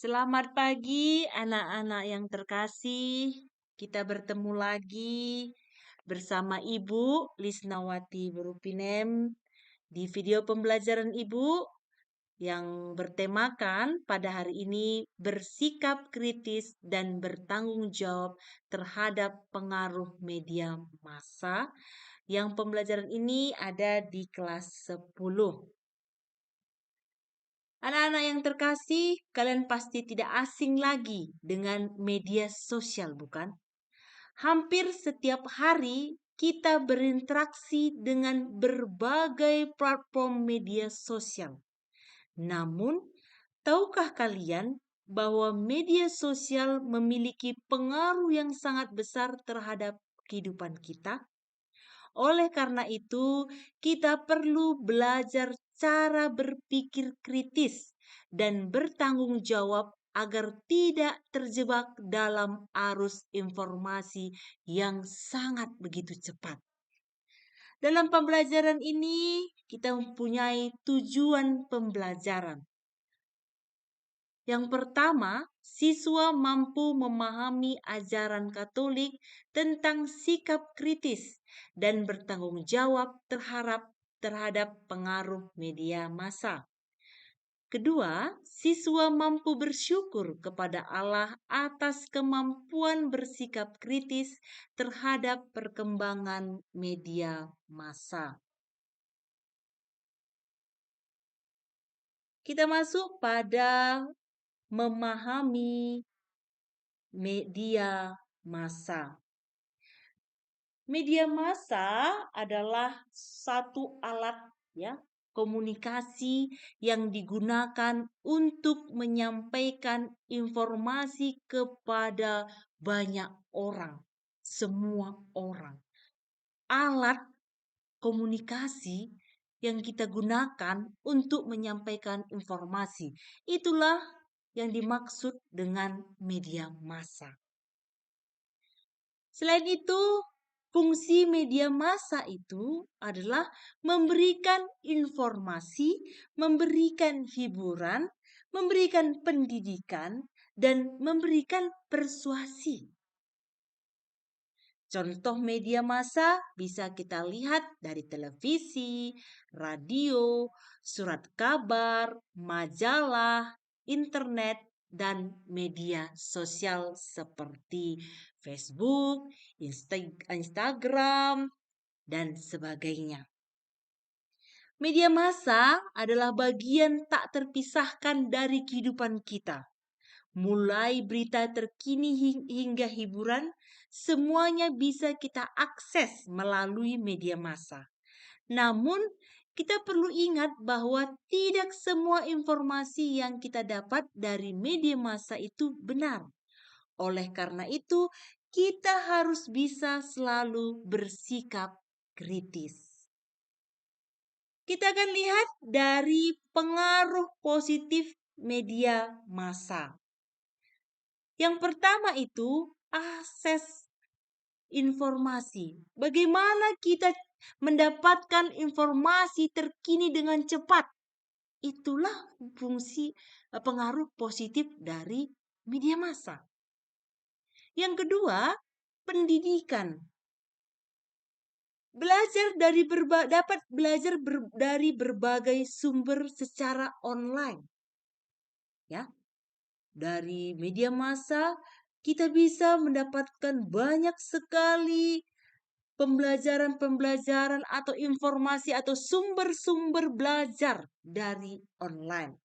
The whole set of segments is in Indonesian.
Selamat pagi anak-anak yang terkasih. Kita bertemu lagi bersama Ibu Lisnawati Berupinem di video pembelajaran Ibu yang bertemakan pada hari ini bersikap kritis dan bertanggung jawab terhadap pengaruh media massa. Yang pembelajaran ini ada di kelas 10. Anak-anak yang terkasih, kalian pasti tidak asing lagi dengan media sosial, bukan? Hampir setiap hari kita berinteraksi dengan berbagai platform media sosial. Namun, tahukah kalian bahwa media sosial memiliki pengaruh yang sangat besar terhadap kehidupan kita? Oleh karena itu, kita perlu belajar cara berpikir kritis dan bertanggung jawab agar tidak terjebak dalam arus informasi yang sangat begitu cepat. Dalam pembelajaran ini, kita mempunyai tujuan pembelajaran. Yang pertama, siswa mampu memahami ajaran Katolik tentang sikap kritis dan bertanggung jawab terhadap pengaruh media massa. Kedua, siswa mampu bersyukur kepada Allah atas kemampuan bersikap kritis terhadap perkembangan media massa. Kita masuk pada memahami media massa. Media massa adalah satu alat komunikasi yang digunakan untuk menyampaikan informasi kepada banyak orang, semua orang. Alat komunikasi yang kita gunakan untuk menyampaikan informasi. Itulah yang dimaksud dengan media massa. Selain itu, fungsi media massa itu adalah memberikan informasi, memberikan hiburan, memberikan pendidikan, dan memberikan persuasi. Contoh media massa bisa kita lihat dari televisi, radio, surat kabar, majalah, internet, dan media sosial seperti Facebook, Instagram, dan sebagainya. Media massa adalah bagian tak terpisahkan dari kehidupan kita. Mulai berita terkini hingga hiburan, semuanya bisa kita akses melalui media massa. Namun, kita perlu ingat bahwa tidak semua informasi yang kita dapat dari media massa itu benar. Oleh karena itu, kita harus bisa selalu bersikap kritis. Kita akan lihat dari pengaruh positif media massa. Yang pertama itu akses informasi. Bagaimana kita mendapatkan informasi terkini dengan cepat? Itulah fungsi pengaruh positif dari media massa. Yang kedua, pendidikan. Dapat belajar dari berbagai sumber secara online. Ya. Dari media massa kita bisa mendapatkan banyak sekali pembelajaran atau informasi atau sumber-sumber belajar dari online.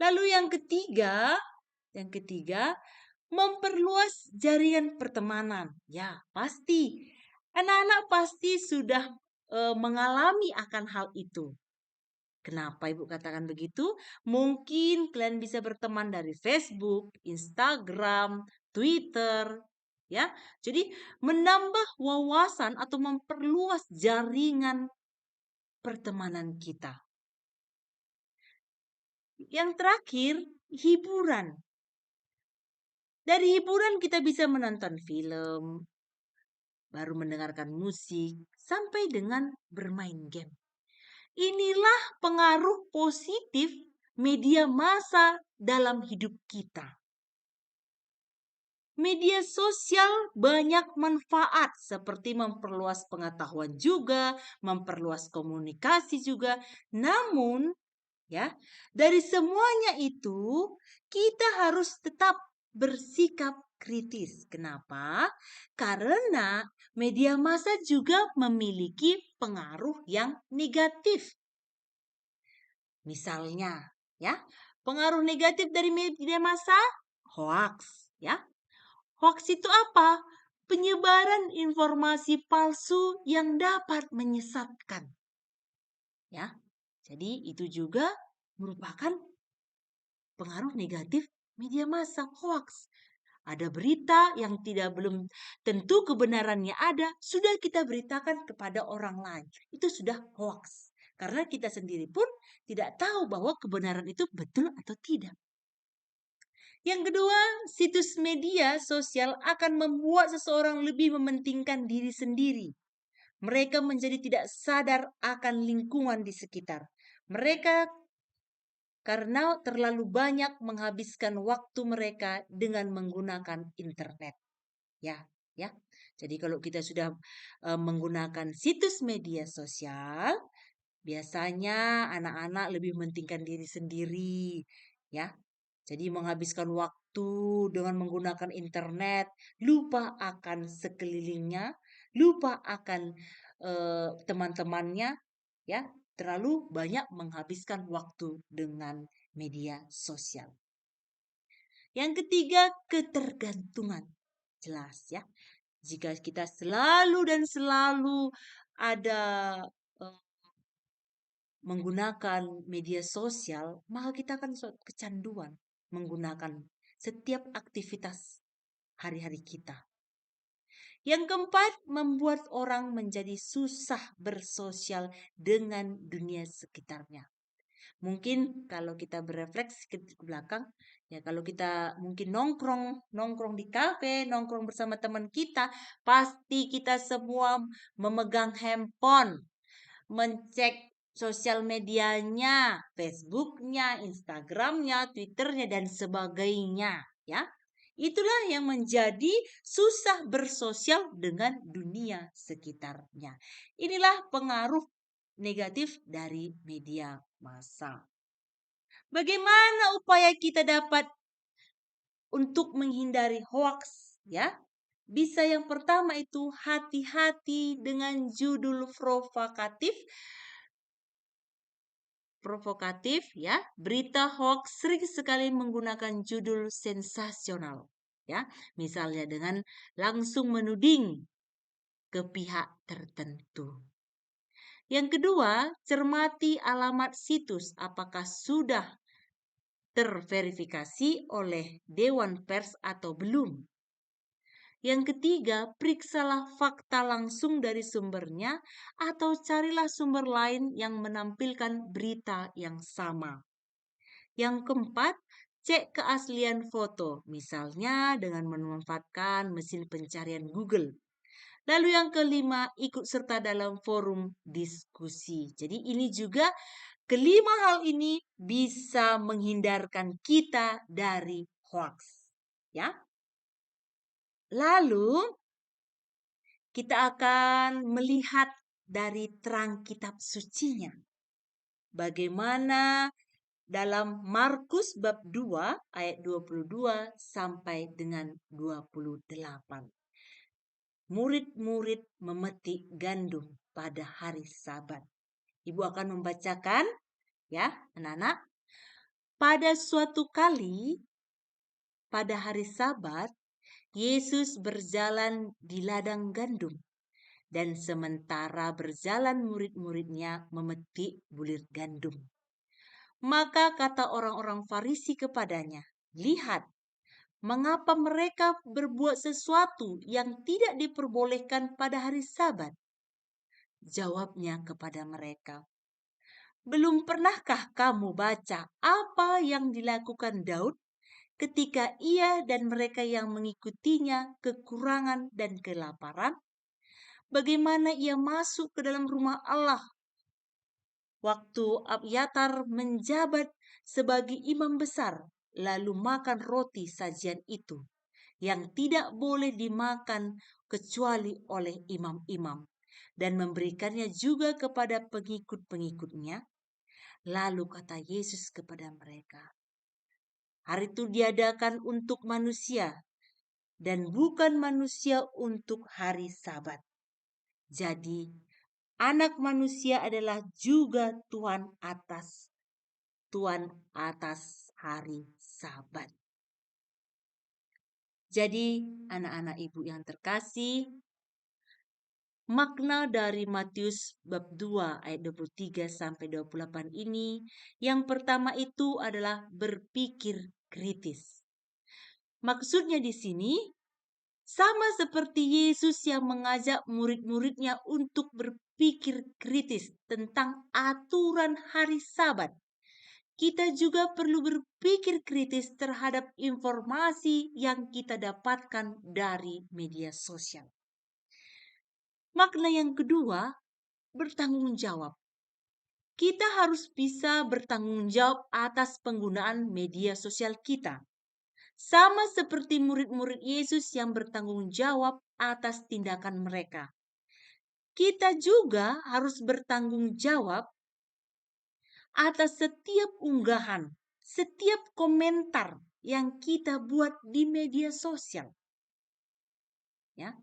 Lalu yang ketiga, memperluas jaringan pertemanan. Ya, pasti. Anak-anak pasti sudah mengalami akan hal itu. Kenapa Ibu katakan begitu? Mungkin kalian bisa berteman dari Facebook, Instagram, Twitter, ya. Jadi menambah wawasan atau memperluas jaringan pertemanan kita. Yang terakhir, hiburan. Dari hiburan kita bisa menonton film, baru mendengarkan musik, sampai dengan bermain game. Inilah pengaruh positif media massa dalam hidup kita. Media sosial banyak manfaat seperti memperluas pengetahuan juga, memperluas komunikasi juga. Namun, ya, dari semuanya itu kita harus tetap bersikap kritis. Kenapa? Karena media massa juga memiliki pengaruh yang negatif. Misalnya, ya, pengaruh negatif dari media massa, hoax, ya. Hoax itu apa? Penyebaran informasi palsu yang dapat menyesatkan. Ya. Jadi itu juga merupakan pengaruh negatif media massa, hoax. Ada berita yang belum tentu kebenarannya ada, sudah kita beritakan kepada orang lain. Itu sudah hoax. Karena kita sendiri pun tidak tahu bahwa kebenaran itu betul atau tidak. Yang kedua, situs media sosial akan membuat seseorang lebih mementingkan diri sendiri. Mereka menjadi tidak sadar akan lingkungan di sekitar. Mereka karena terlalu banyak menghabiskan waktu mereka dengan menggunakan internet. Ya, ya. Jadi kalau kita sudah menggunakan situs media sosial, biasanya anak-anak lebih mementingkan diri sendiri, ya. Jadi menghabiskan waktu dengan menggunakan internet, lupa akan sekelilingnya, lupa akan teman-temannya, ya. Terlalu banyak menghabiskan waktu dengan media sosial. Yang ketiga, ketergantungan. Jelas ya. Jika kita selalu dan selalu ada menggunakan media sosial, maka kita akan kecanduan menggunakan setiap aktivitas hari-hari kita. Yang keempat, membuat orang menjadi susah bersosial dengan dunia sekitarnya. Mungkin kalau kita berefleksi ke belakang, ya kalau kita mungkin nongkrong di kafe, nongkrong bersama teman kita, pasti kita semua memegang handphone, mencek sosial medianya, Facebooknya, Instagramnya, Twitternya, dan sebagainya. Ya, itulah yang menjadi susah bersosial dengan dunia sekitarnya. Inilah pengaruh negatif dari media massa. Bagaimana upaya kita dapat untuk menghindari hoax, ya? Bisa yang pertama itu hati-hati dengan judul provokatif, ya. Berita hoax sering sekali menggunakan judul sensasional, ya. Misalnya dengan langsung menuding ke pihak tertentu. Yang kedua, cermati alamat situs apakah sudah terverifikasi oleh Dewan Pers atau belum. Yang ketiga, periksalah fakta langsung dari sumbernya atau carilah sumber lain yang menampilkan berita yang sama. Yang keempat, cek keaslian foto, misalnya dengan memanfaatkan mesin pencarian Google. Lalu yang kelima, ikut serta dalam forum diskusi. Jadi ini juga kelima hal ini bisa menghindarkan kita dari hoax. Ya. Lalu kita akan melihat dari terang kitab sucinya. Bagaimana dalam Markus bab 2 ayat 22 sampai dengan 28. Murid-murid memetik gandum pada hari Sabat. Ibu akan membacakan, ya, anak-anak. Pada suatu kali, pada hari Sabat, Yesus berjalan di ladang gandum. Dan sementara berjalan murid-muridnya memetik bulir gandum. Maka kata orang-orang Farisi kepadanya, "Lihat, mengapa mereka berbuat sesuatu yang tidak diperbolehkan pada hari Sabat?" Jawabnya kepada mereka, "Belum pernahkah kamu baca apa yang dilakukan Daud ketika ia dan mereka yang mengikutinya kekurangan dan kelaparan? Bagaimana ia masuk ke dalam rumah Allah waktu Abiatar menjabat sebagai imam besar, lalu makan roti sajian itu, yang tidak boleh dimakan kecuali oleh imam-imam, dan memberikannya juga kepada pengikut-pengikutnya. Lalu kata Yesus kepada mereka, hari itu diadakan untuk manusia, dan bukan manusia untuk hari Sabat. Jadi, Anak Manusia adalah juga Tuan atas hari Sabat. Jadi, anak-anak ibu yang terkasih, makna dari Matius bab 2 ayat 23 sampai 28 ini, yang pertama itu adalah berpikir kritis. Maksudnya di sini sama seperti Yesus yang mengajak murid-muridnya untuk berpikir kritis tentang aturan hari Sabat. Kita juga perlu berpikir kritis terhadap informasi yang kita dapatkan dari media sosial. Makna yang kedua, bertanggung jawab. Kita harus bisa bertanggung jawab atas penggunaan media sosial kita. Sama seperti murid-murid Yesus yang bertanggung jawab atas tindakan mereka. Kita juga harus bertanggung jawab atas setiap unggahan, setiap komentar yang kita buat di media sosial. Ya.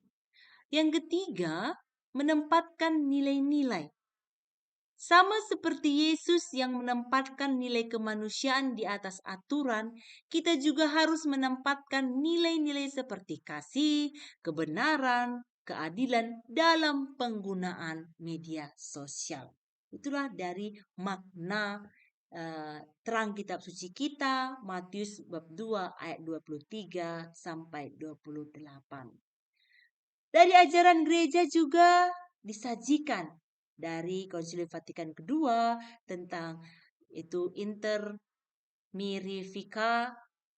Yang ketiga, menempatkan nilai-nilai. Sama seperti Yesus yang menempatkan nilai kemanusiaan di atas aturan, kita juga harus menempatkan nilai-nilai seperti kasih, kebenaran, keadilan dalam penggunaan media sosial. Itulah dari makna terang kitab suci kita, Matius bab 2 ayat 23 sampai 28. Dari ajaran gereja juga disajikan dari Konsili Vatikan kedua tentang itu Inter Mirifica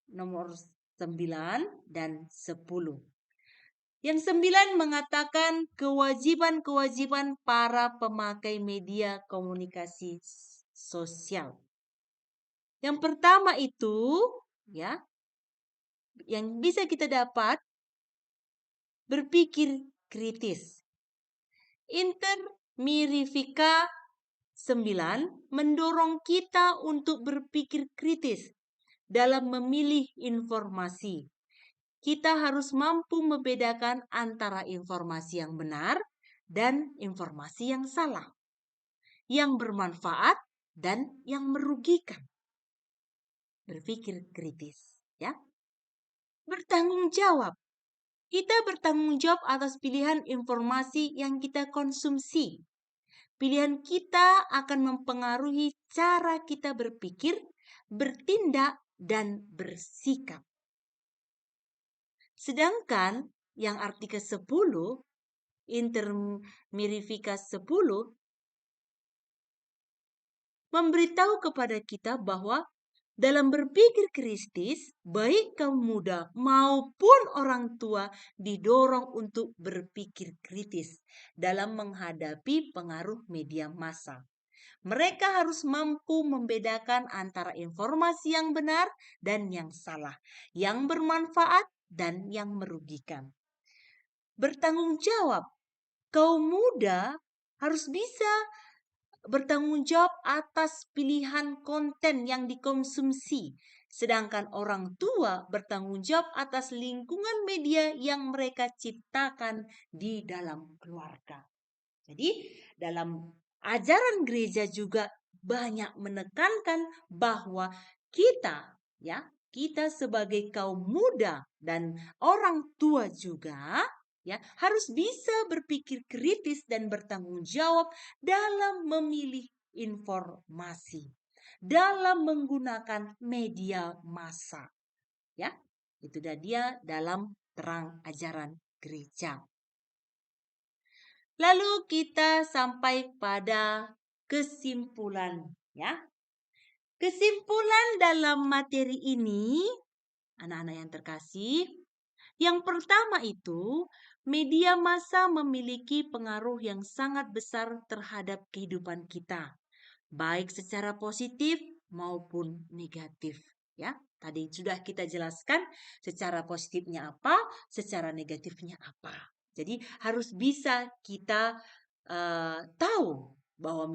nomor 9 dan 10. Yang 9 mengatakan kewajiban-kewajiban para pemakai media komunikasi sosial. Yang pertama itu, ya, yang bisa kita dapat berpikir kritis. Inter Mirifica 9 mendorong kita untuk berpikir kritis dalam memilih informasi. Kita harus mampu membedakan antara informasi yang benar dan informasi yang salah, yang bermanfaat dan yang merugikan. Berpikir kritis, ya. Bertanggung jawab. Kita bertanggung jawab atas pilihan informasi yang kita konsumsi. Pilihan kita akan mempengaruhi cara kita berpikir, bertindak, dan bersikap. Sedangkan yang artikel 10, Inter Mirifica 10, memberitahu kepada kita bahwa dalam berpikir kritis, baik kaum muda maupun orang tua didorong untuk berpikir kritis dalam menghadapi pengaruh media massa. Mereka harus mampu membedakan antara informasi yang benar dan yang salah, yang bermanfaat dan yang merugikan. Bertanggung jawab, kaum muda harus bisa bertanggung jawab atas pilihan konten yang dikonsumsi, sedangkan orang tua bertanggung jawab atas lingkungan media yang mereka ciptakan di dalam keluarga. Jadi, dalam ajaran gereja juga banyak menekankan bahwa kita sebagai kaum muda dan orang tua juga harus bisa berpikir kritis dan bertanggung jawab dalam memilih informasi, dalam menggunakan media massa. Ya, itu dia dalam terang ajaran gereja. Lalu kita sampai pada kesimpulan, ya. Kesimpulan dalam materi ini, anak-anak yang terkasih, yang pertama itu, media massa memiliki pengaruh yang sangat besar terhadap kehidupan kita, baik secara positif maupun negatif. Ya, tadi sudah kita jelaskan secara positifnya apa, secara negatifnya apa. Jadi harus bisa kita tahu bahwa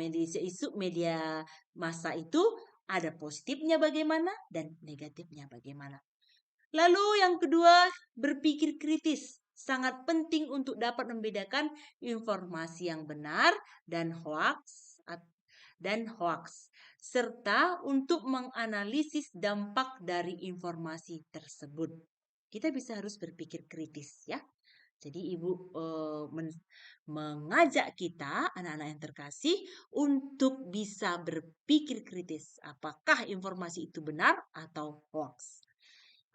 media massa itu ada positifnya bagaimana dan negatifnya bagaimana. Lalu yang kedua, berpikir kritis. Sangat penting untuk dapat membedakan informasi yang benar dan hoax serta untuk menganalisis dampak dari informasi tersebut. Kita bisa harus berpikir kritis ya. Jadi Ibu mengajak kita anak-anak yang terkasih untuk bisa berpikir kritis. Apakah informasi itu benar atau hoax?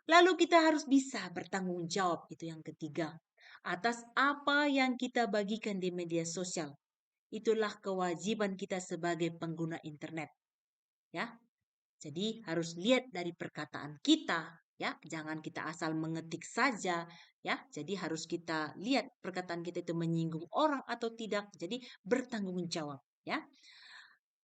Lalu kita harus bisa bertanggung jawab, itu yang ketiga, atas apa yang kita bagikan di media sosial. Itulah kewajiban kita sebagai pengguna internet. Ya. Jadi harus lihat dari perkataan kita, ya. Jangan kita asal mengetik saja, ya. Jadi harus kita lihat perkataan kita itu menyinggung orang atau tidak. Jadi bertanggung jawab, ya.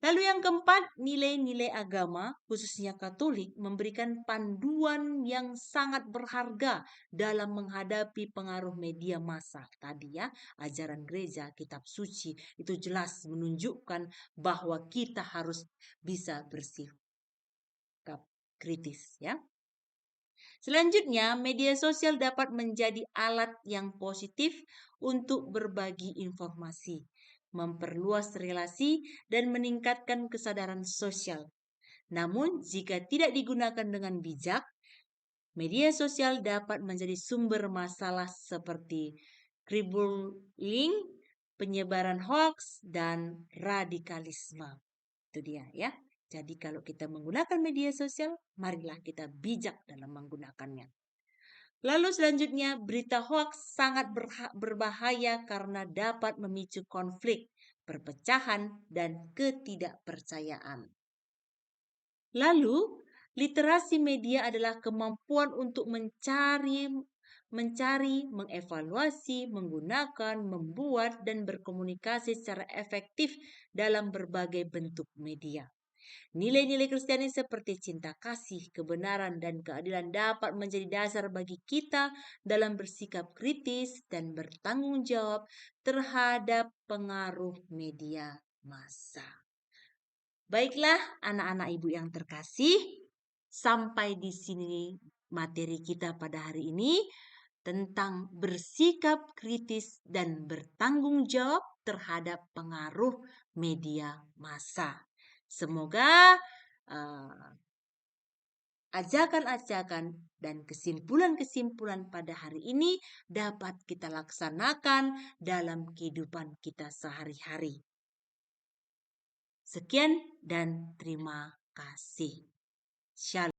Lalu yang keempat, nilai-nilai agama, khususnya Katolik, memberikan panduan yang sangat berharga dalam menghadapi pengaruh media massa. Tadi ya, ajaran gereja, kitab suci, itu jelas menunjukkan bahwa kita harus bisa bersikap kritis ya. Selanjutnya, media sosial dapat menjadi alat yang positif untuk berbagi informasi, memperluas relasi, dan meningkatkan kesadaran sosial. Namun, jika tidak digunakan dengan bijak, media sosial dapat menjadi sumber masalah seperti cyberbullying, penyebaran hoax, dan radikalisme. Itu dia ya. Jadi kalau kita menggunakan media sosial, marilah kita bijak dalam menggunakannya. Lalu selanjutnya, berita hoax sangat berbahaya karena dapat memicu konflik, perpecahan, dan ketidakpercayaan. Lalu, literasi media adalah kemampuan untuk mencari, mengevaluasi, menggunakan, membuat, dan berkomunikasi secara efektif dalam berbagai bentuk media. Nilai-nilai Kristiani seperti cinta kasih, kebenaran, dan keadilan dapat menjadi dasar bagi kita dalam bersikap kritis dan bertanggung jawab terhadap pengaruh media massa. Baiklah anak-anak ibu yang terkasih, sampai di sini materi kita pada hari ini tentang bersikap kritis dan bertanggung jawab terhadap pengaruh media massa. Semoga ajakan-ajakan dan kesimpulan-kesimpulan pada hari ini dapat kita laksanakan dalam kehidupan kita sehari-hari. Sekian dan terima kasih. Shalom.